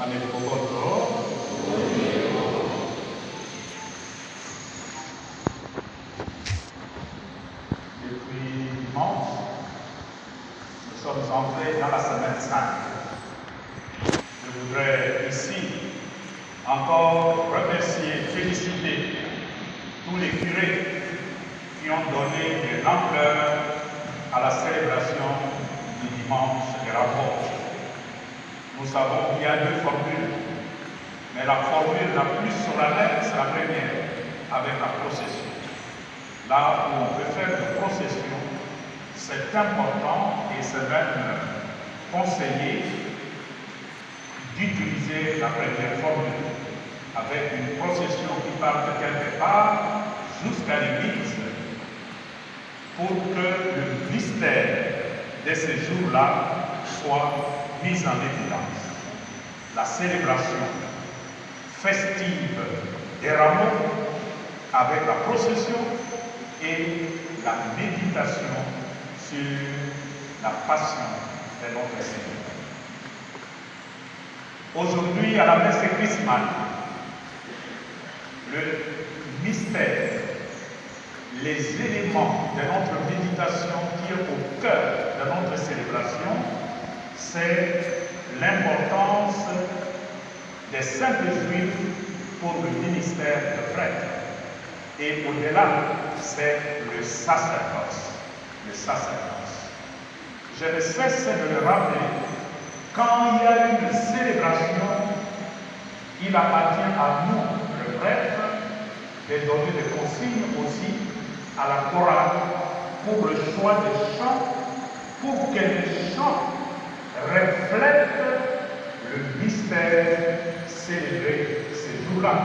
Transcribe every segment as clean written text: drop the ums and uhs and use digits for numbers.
Amen. Depuis dimanche, nous sommes entrés dans la semaine 5. Je voudrais ici encore remercier, féliciter tous les curés qui ont donné de l'ampleur à la célébration du dimanche des rapports. Nous savons qu'il y a deux formules, mais la formule la plus solennelle, c'est la première, avec la procession. Là où on peut faire une procession, c'est important et c'est même conseillé d'utiliser la première formule avec une procession qui part de quelque part jusqu'à l'église pour que le mystère de ces jours-là soit mis en évidence. La célébration festive des rameaux avec la procession et la méditation sur la passion de notre Seigneur. Aujourd'hui, à la messe chrismale, le mystère, les éléments de notre méditation qui est au cœur de notre célébration, c'est l'importance des simples juifs pour le ministère de prêtre. Et au-delà, c'est le sacerdoce. Le sacerdoce. Je ne cesse de le rappeler, quand il y a une célébration, il appartient à nous, le prêtre, de donner des consignes aussi à la chorale pour le choix des chants, pour que les chants reflètent le mystère célébré ces jours-là.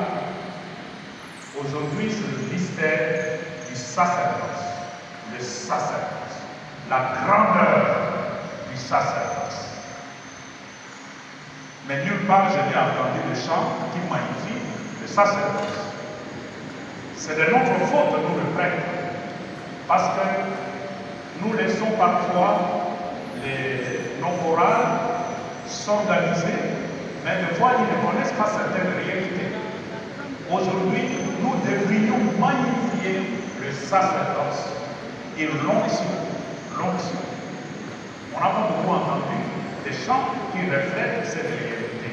Aujourd'hui, c'est le mystère du sacerdoce, le sacerdoce, la grandeur du sacerdoce. Mais nulle part, je n'ai entendu le chant qui magnifie le sacerdoce. C'est de notre faute, nous, le prêtre, parce que nous laissons parfois nos chorales s'organiser, mais des fois, ils ne connaissent pas certaines réalités. Aujourd'hui, nous devrions magnifier le sacerdoce et l'onction. On n'a pas beaucoup entendu des chants qui reflètent cette réalité.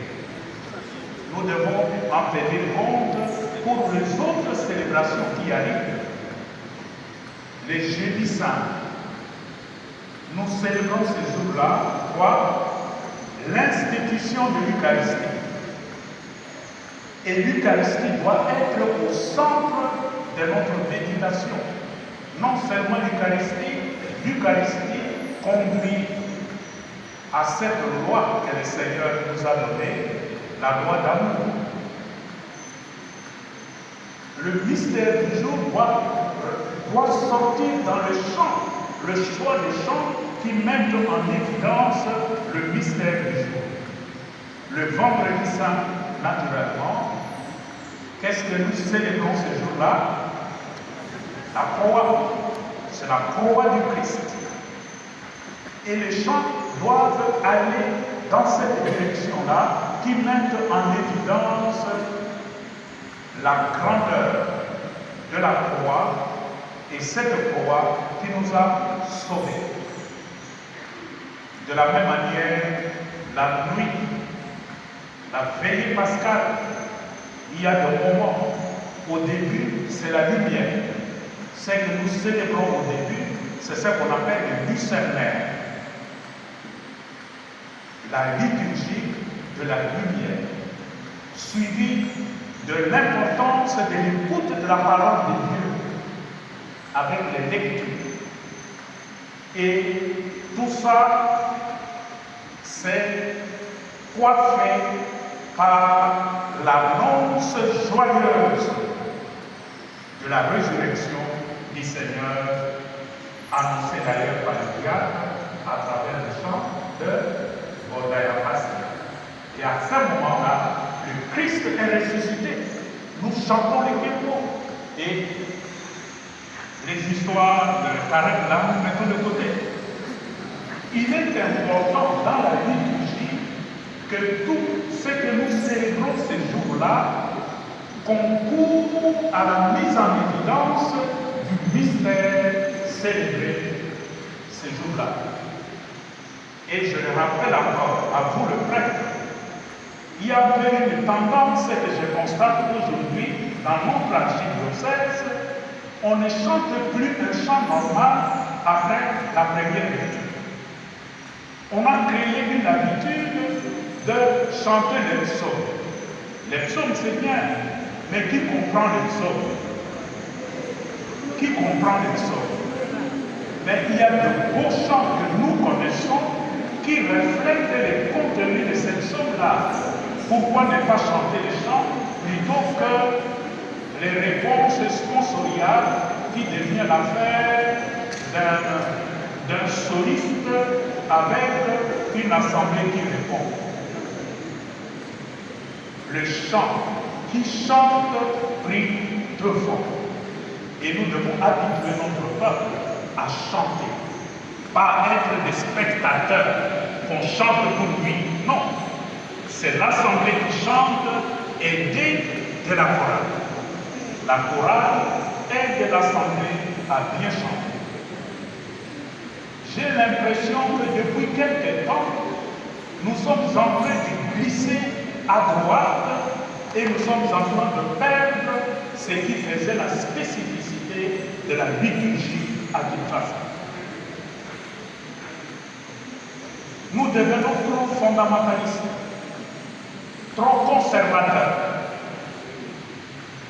Nous devons en tenir compte pour les autres célébrations qui arrivent. Les jeudis saints, nous célébrons ces jours-là, l'institution de l'Eucharistie. Et l'Eucharistie doit être au centre de notre méditation. Non seulement l'Eucharistie conduit à cette loi que le Seigneur nous a donnée, la loi d'amour. Le mystère du jour doit sortir dans le choix des chants qui mettent en évidence le mystère du jour. Le vendredi saint, naturellement, qu'est-ce que nous célébrons ce jour-là? La croix. C'est la croix du Christ. Et les chants doivent aller dans cette direction-là qui mettent en évidence la grandeur de la croix et cette croix qui nous a sauvés. De la même manière, la nuit, la veillée pascale, il y a des moments. Au début, c'est la lumière. Ce que nous célébrons au début, c'est ce qu'on appelle le lucernaire. La liturgie de la lumière, suivie de l'importance de l'écoute de la parole de Dieu avec les lectures. Et tout ça, c'est coiffé par l'annonce joyeuse de la résurrection du Seigneur, annoncée d'ailleurs par le diable à travers le chant de Bodaya Pascal. Et à ce moment-là, le Christ est ressuscité. Nous chantons les kémos et les histoires de Karen là, nous mettons de côté. Il est important dans la liturgie que tout ce que nous célébrons ces jours-là concourt à la mise en évidence du mystère célébré ces jours-là. Et je le rappelle encore à vous le prêtre, il y avait une tendance que je constate aujourd'hui dans notre archidiocèse, on ne chante plus un chant normal après la première lecture. On a créé une habitude de chanter les psaumes. Les psaumes c'est bien, mais qui comprend les psaumes? Qui comprend les psaumes? Mais il y a de beaux chants que nous connaissons qui reflètent les contenus de ces psaumes-là. Pourquoi ne pas chanter les chants plutôt que les réponses sponsoriales qui deviennent l'affaire d'un soliste avec une assemblée qui répond? Le chant qui chante prie deux fois. Et nous devons habituer notre peuple à chanter, pas être des spectateurs qu'on chante pour lui. Non, c'est l'assemblée qui chante, aidée de la chorale. La chorale aide l'assemblée à bien chanter. J'ai l'impression que depuis quelque temps, nous sommes en train de glisser à droite et nous sommes en train de perdre ce qui faisait la spécificité de la liturgie à Kinshasa. Nous devenons trop fondamentalistes, trop conservateurs.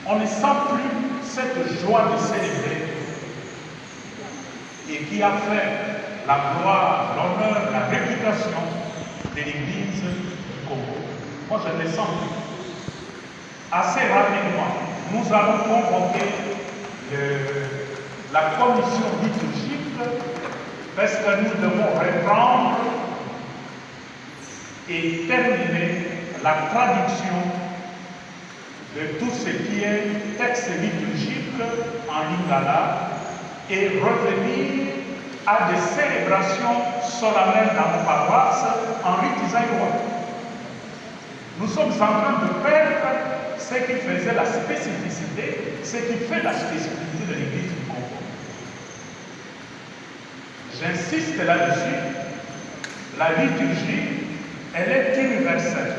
On ne sent plus cette joie de célébrer et qui a fait la gloire, l'honneur, la réputation de l'Église du Congo. Moi, je ne le sens plus. Assez rapidement, nous allons convoquer la commission liturgique parce que nous devons reprendre et terminer la traduction de tout ce qui est texte liturgique en lingala et revenir à des célébrations solennelles dans nos paroisses en rite zaïrois. Nous sommes en train de perdre ce qui faisait la spécificité, ce qui fait la spécificité de l'Église du Congo. J'insiste là-dessus, la liturgie, elle est universelle.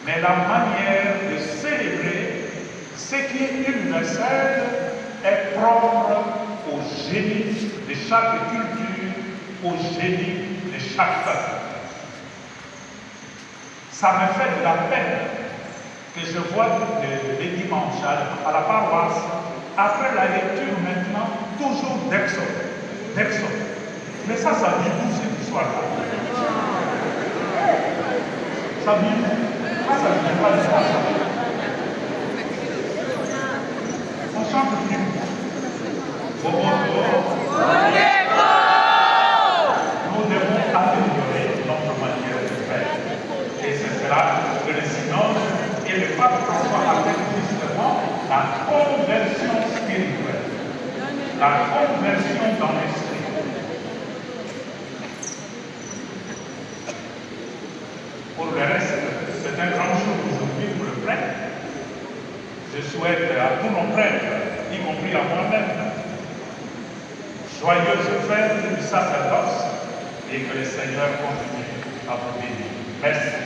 Mais la manière de célébrer ce qui est universel est propre au génie de chaque culture, au génie de chaque peuple. Ça me fait de la peine que je vois les dimanches à la paroisse, après la lecture maintenant, toujours d'Exode. Mais ça vient d'où cette histoire-là? Ça vient d'où? Ça vient pas de ça. On chante plus. Nous devons améliorer notre manière de faire. Et ce sera que le synode et le pape François appellent justement la conversion spirituelle, la conversion dans l'esprit. Pour le reste, c'est un grand jour aujourd'hui pour le prêtre. Je souhaite à tous nos prêtres, y compris à moi-même, joyeuse fête du sacerdoce et que le Seigneur continue à vous bénir. Merci.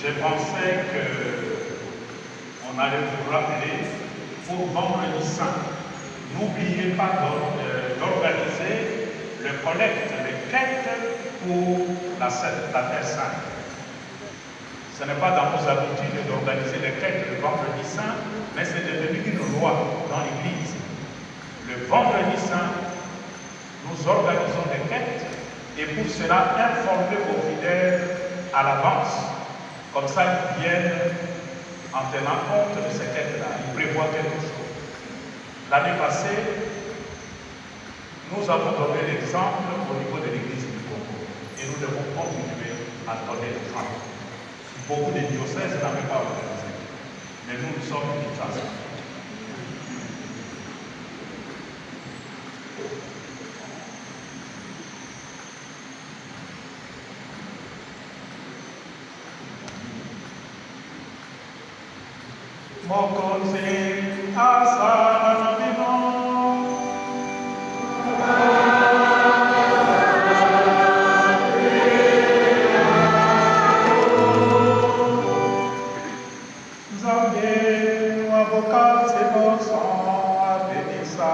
Je pensais qu'on allait vous rappeler pour Vendredi Saint. N'oubliez pas d'organiser le collecte de quêtes pour la Terre Sainte. Ce n'est pas dans nos habitudes d'organiser les quêtes le Vendredi Saint, mais c'est devenu une loi dans l'Église. Le Vendredi Saint, nous organisons des quêtes et pour cela informer vos fidèles à l'avance. Comme ça, ils viennent en tenant compte de ces quêtes-là, il prévoit quelque chose. L'année passée, nous avons donné l'exemple au niveau de l'Église du Congo et nous devons continuer à donner l'exemple. Beaucoup de diocèses n'avaient pas organisé, mais nous sommes une Kinshasa. Mokonzi asana bino Nzambe wabokati boso abedisa